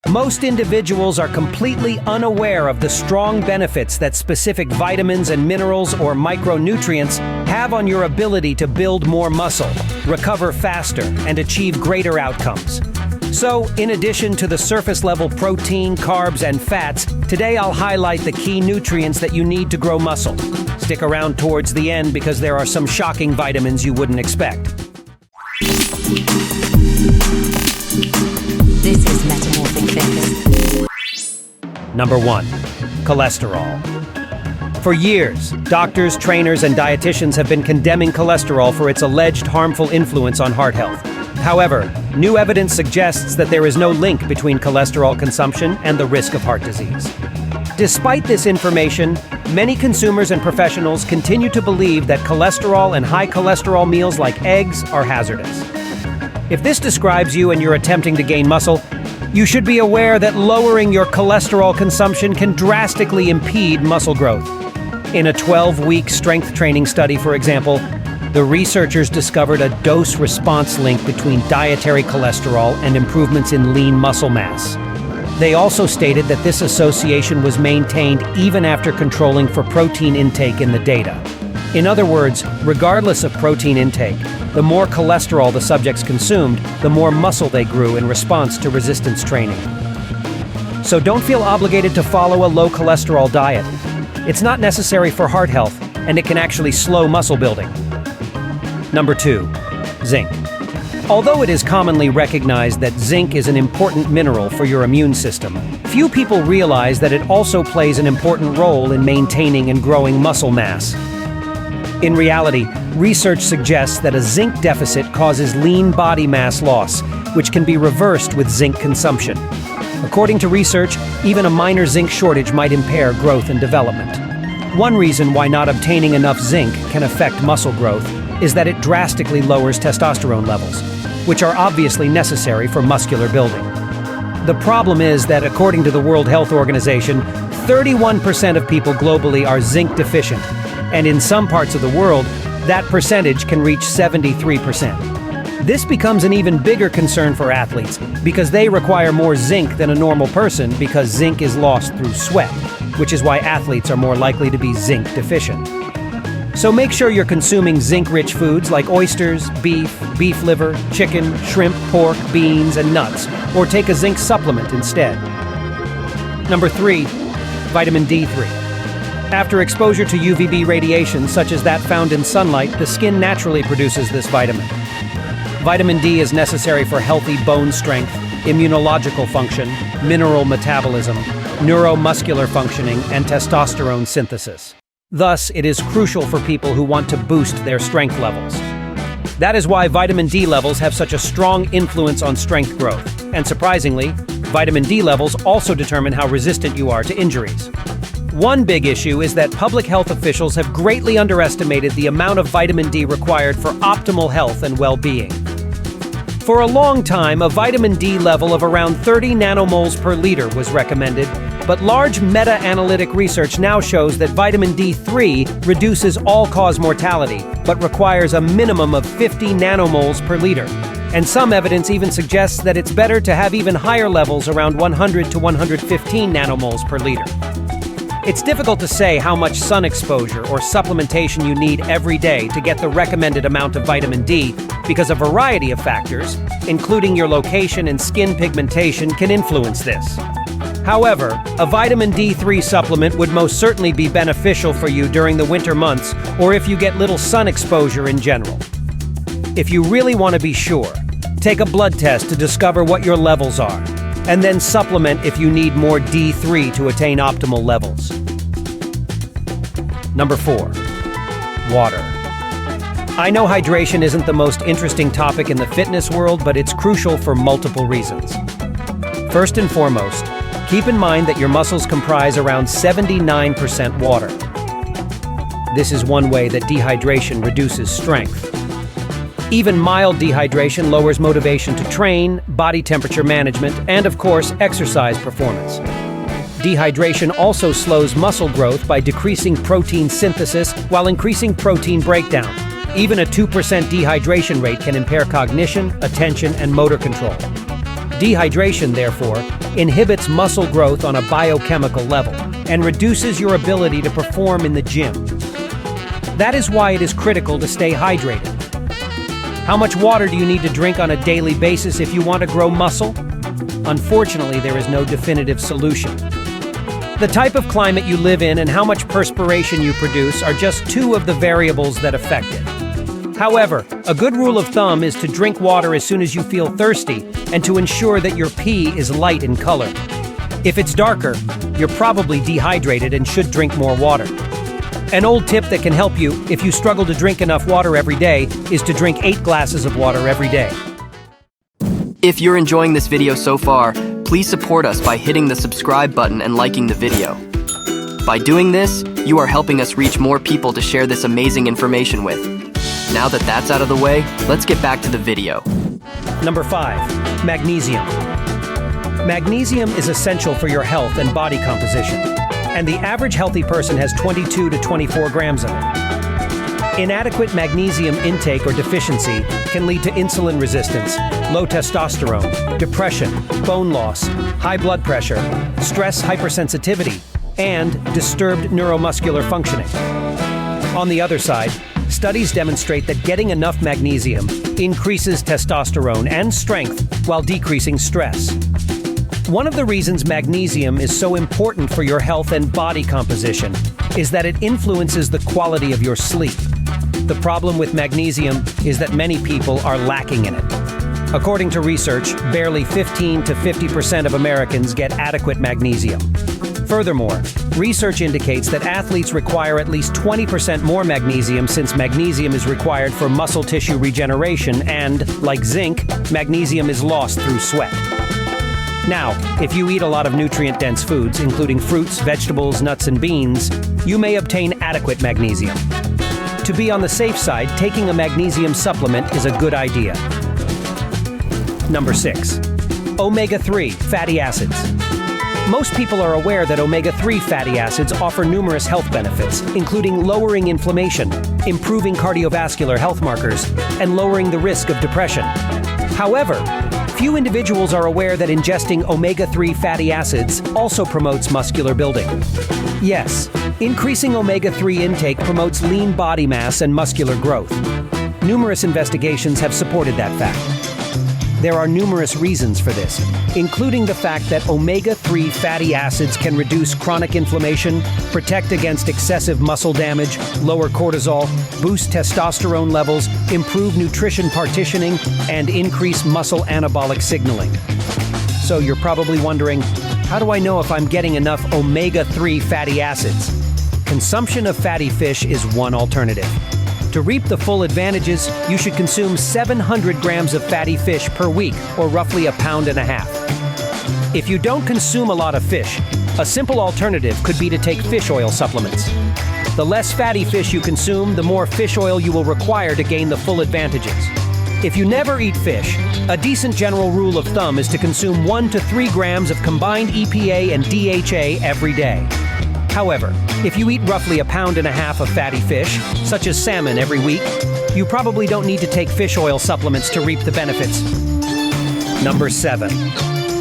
Most individuals are completely unaware of the strong benefits that specific vitamins and minerals or micronutrients have on your ability to build more muscle, recover faster, and achieve greater outcomes. So, in addition to the surface-level protein, carbs, and fats, today I'll highlight the key nutrients that you need to grow muscle. Stick around towards the end because there are some shocking vitamins you wouldn't expect. This is Metamorphic Fitness. Number 1. Cholesterol. For years, doctors, trainers, and dietitians have been condemning cholesterol for its alleged harmful influence on heart health. However, new evidence suggests that there is no link between cholesterol consumption and the risk of heart disease. Despite this information, many consumers and professionals continue to believe that cholesterol and high cholesterol meals like eggs are hazardous. If this describes you and you're attempting to gain muscle, you should be aware that lowering your cholesterol consumption can drastically impede muscle growth. In a 12-week strength training study, for example, the researchers discovered a dose-response link between dietary cholesterol and improvements in lean muscle mass. They also stated that this association was maintained even after controlling for protein intake in the data. In other words, regardless of protein intake, the more cholesterol the subjects consumed, the more muscle they grew in response to resistance training. So don't feel obligated to follow a low cholesterol diet. It's not necessary for heart health, and it can actually slow muscle building. Number 2. Zinc. Although it is commonly recognized that zinc is an important mineral for your immune system, few people realize that it also plays an important role in maintaining and growing muscle mass. In reality, research suggests that a zinc deficit causes lean body mass loss, which can be reversed with zinc consumption. According to research, even a minor zinc shortage might impair growth and development. One reason why not obtaining enough zinc can affect muscle growth is that it drastically lowers testosterone levels, which are obviously necessary for muscular building. The problem is that, according to the World Health Organization, 31% of people globally are zinc deficient, and in some parts of the world, that percentage can reach 73%. This becomes an even bigger concern for athletes because they require more zinc than a normal person because zinc is lost through sweat, which is why athletes are more likely to be zinc deficient. So make sure you're consuming zinc-rich foods like oysters, beef liver, chicken, shrimp, pork, beans, and nuts, or take a zinc supplement instead. Number 3. Vitamin D3. After exposure to UVB radiation, such as that found in sunlight, the skin naturally produces this vitamin. Vitamin D is necessary for healthy bone strength, immunological function, mineral metabolism, neuromuscular functioning, and testosterone synthesis. Thus, it is crucial for people who want to boost their strength levels. That is why vitamin D levels have such a strong influence on strength growth. And surprisingly, vitamin D levels also determine how resistant you are to injuries. One big issue is that public health officials have greatly underestimated the amount of vitamin D required for optimal health and well-being. For a long time, a vitamin D level of around 30 nanomoles per liter was recommended, but large meta-analytic research now shows that vitamin D3 reduces all-cause mortality, but requires a minimum of 50 nanomoles per liter. And some evidence even suggests that it's better to have even higher levels around 100 to 115 nanomoles per liter. It's difficult to say how much sun exposure or supplementation you need every day to get the recommended amount of vitamin D because a variety of factors, including your location and skin pigmentation, can influence this. However, a vitamin D3 supplement would most certainly be beneficial for you during the winter months or if you get little sun exposure in general. If you really want to be sure, take a blood test to discover what your levels are, and then supplement if you need more D3 to attain optimal levels. Number 4. Water. I know hydration isn't the most interesting topic in the fitness world, but it's crucial for multiple reasons. First and foremost, keep in mind that your muscles comprise around 79% water. This is one way that dehydration reduces strength. Even mild dehydration lowers motivation to train, body temperature management, and of course, exercise performance. Dehydration also slows muscle growth by decreasing protein synthesis while increasing protein breakdown. Even a 2% dehydration rate can impair cognition, attention, and motor control. Dehydration, therefore, inhibits muscle growth on a biochemical level and reduces your ability to perform in the gym. That is why it is critical to stay hydrated. How much water do you need to drink on a daily basis if you want to grow muscle? Unfortunately, there is no definitive solution. The type of climate you live in and how much perspiration you produce are just two of the variables that affect it. However, a good rule of thumb is to drink water as soon as you feel thirsty and to ensure that your pee is light in color. If it's darker, you're probably dehydrated and should drink more water. An old tip that can help you if you struggle to drink enough water every day is to drink 8 glasses of water every day. If you're enjoying this video so far, please support us by hitting the subscribe button and liking the video. By doing this, you are helping us reach more people to share this amazing information with. Now that that's out of the way, let's get back to the video. Number 5. Magnesium. Magnesium is essential for your health and body composition, and the average healthy person has 22 to 24 grams of it. Inadequate magnesium intake or deficiency can lead to insulin resistance, low testosterone, depression, bone loss, high blood pressure, stress hypersensitivity, and disturbed neuromuscular functioning. On the other side, studies demonstrate that getting enough magnesium increases testosterone and strength while decreasing stress. One of the reasons magnesium is so important for your health and body composition is that it influences the quality of your sleep. The problem with magnesium is that many people are lacking in it. According to research, barely 15 to 50% of Americans get adequate magnesium. Furthermore, research indicates that athletes require at least 20% more magnesium since magnesium is required for muscle tissue regeneration and, like zinc, magnesium is lost through sweat. Now, if you eat a lot of nutrient-dense foods, including fruits, vegetables, nuts, and beans, you may obtain adequate magnesium. To be on the safe side, taking a magnesium supplement is a good idea. Number 6. Omega-3 fatty acids. Most people are aware that omega-3 fatty acids offer numerous health benefits, including lowering inflammation, improving cardiovascular health markers, and lowering the risk of depression. However, few individuals are aware that ingesting omega-3 fatty acids also promotes muscular building. Yes, increasing omega-3 intake promotes lean body mass and muscular growth. Numerous investigations have supported that fact. There are numerous reasons for this, including the fact that omega-3 fatty acids can reduce chronic inflammation, protect against excessive muscle damage, lower cortisol, boost testosterone levels, improve nutrition partitioning, and increase muscle anabolic signaling. So you're probably wondering, how do I know if I'm getting enough omega-3 fatty acids? Consumption of fatty fish is one alternative. To reap the full advantages, you should consume 700 grams of fatty fish per week, or roughly 1.5 pounds. If you don't consume a lot of fish, a simple alternative could be to take fish oil supplements. The less fatty fish you consume, the more fish oil you will require to gain the full advantages. If you never eat fish, a decent general rule of thumb is to consume 1 to 3 grams of combined EPA and DHA every day. However, if you eat roughly 1.5 pounds of fatty fish, such as salmon every week, you probably don't need to take fish oil supplements to reap the benefits. Number 7.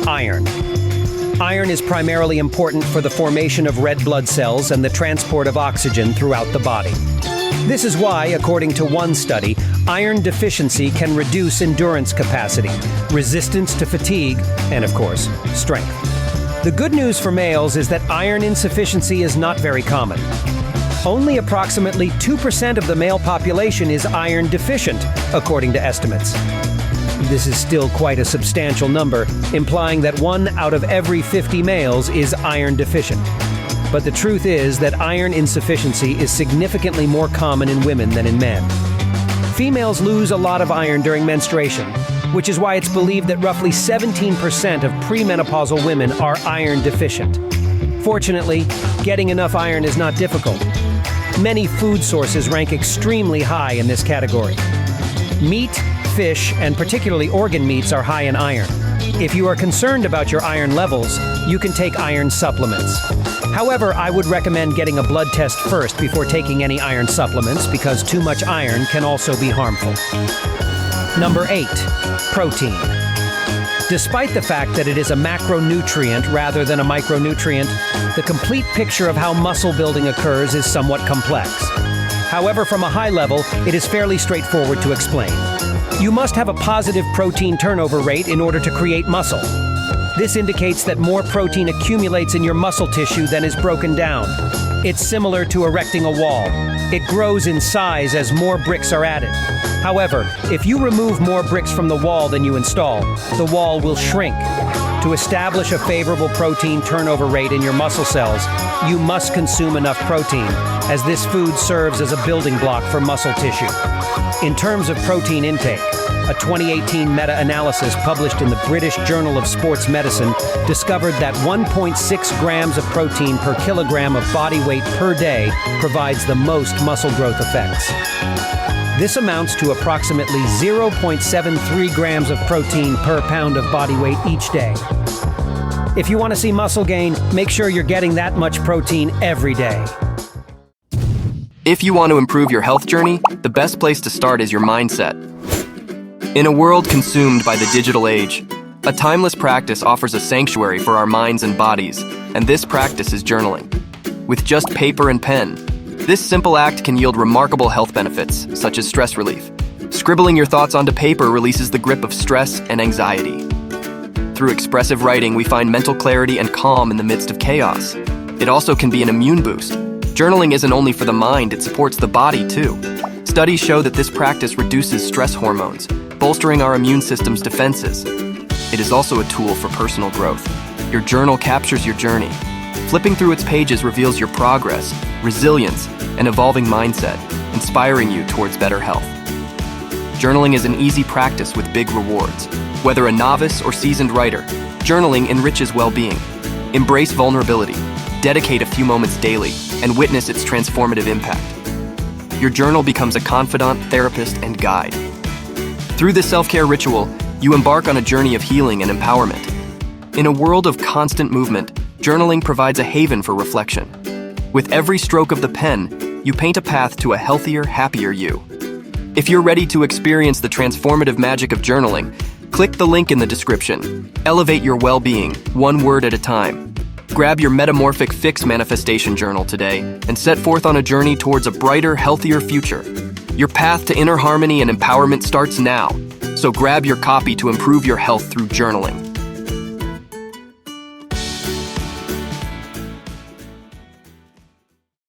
Iron. Iron is primarily important for the formation of red blood cells and the transport of oxygen throughout the body. This is why, according to one study, iron deficiency can reduce endurance capacity, resistance to fatigue, and of course, strength. The good news for males is that iron insufficiency is not very common. Only approximately 2% of the male population is iron deficient, according to estimates. This is still quite a substantial number, implying that 1 out of every 50 males is iron deficient. But the truth is that iron insufficiency is significantly more common in women than in men. Females lose a lot of iron during menstruation, which is why it's believed that roughly 17% of premenopausal women are iron deficient. Fortunately, getting enough iron is not difficult. Many food sources rank extremely high in this category. Meat, fish, and particularly organ meats are high in iron. If you are concerned about your iron levels, you can take iron supplements. However, I would recommend getting a blood test first before taking any iron supplements because too much iron can also be harmful. Number 8. Protein. Despite the fact that it is a macronutrient rather than a micronutrient, the complete picture of how muscle building occurs is somewhat complex. However, from a high level, it is fairly straightforward to explain. You must have a positive protein turnover rate in order to create muscle. This indicates that more protein accumulates in your muscle tissue than is broken down. It's similar to erecting a wall. It grows in size as more bricks are added. However, if you remove more bricks from the wall than you install, the wall will shrink. To establish a favorable protein turnover rate in your muscle cells, you must consume enough protein, as this food serves as a building block for muscle tissue. In terms of protein intake, a 2018 meta-analysis published in the British Journal of Sports Medicine discovered that 1.6 grams of protein per kilogram of body weight per day provides the most muscle growth effects. This amounts to approximately 0.73 grams of protein per pound of body weight each day. If you want to see muscle gain, make sure you're getting that much protein every day. If you want to improve your health journey, the best place to start is your mindset. In a world consumed by the digital age, a timeless practice offers a sanctuary for our minds and bodies, and this practice is journaling. With just paper and pen, this simple act can yield remarkable health benefits, such as stress relief. Scribbling your thoughts onto paper releases the grip of stress and anxiety. Through expressive writing, we find mental clarity and calm in the midst of chaos. It also can be an immune boost. Journaling isn't only for the mind, it supports the body too. Studies show that this practice reduces stress hormones, bolstering our immune system's defenses. It is also a tool for personal growth. Your journal captures your journey. Flipping through its pages reveals your progress, resilience, and evolving mindset, inspiring you towards better health. Journaling is an easy practice with big rewards. Whether a novice or seasoned writer, journaling enriches well-being. Embrace vulnerability, dedicate a few moments daily, and witness its transformative impact. Your journal becomes a confidant, therapist, and guide. Through this self-care ritual, you embark on a journey of healing and empowerment. In a world of constant movement, journaling provides a haven for reflection. With every stroke of the pen, you paint a path to a healthier, happier you. If you're ready to experience the transformative magic of journaling, click the link in the description. Elevate your well-being, one word at a time. Grab your Metamorphic Fix Manifestation Journal today and set forth on a journey towards a brighter, healthier future. Your path to inner harmony and empowerment starts now, so grab your copy to improve your health through journaling.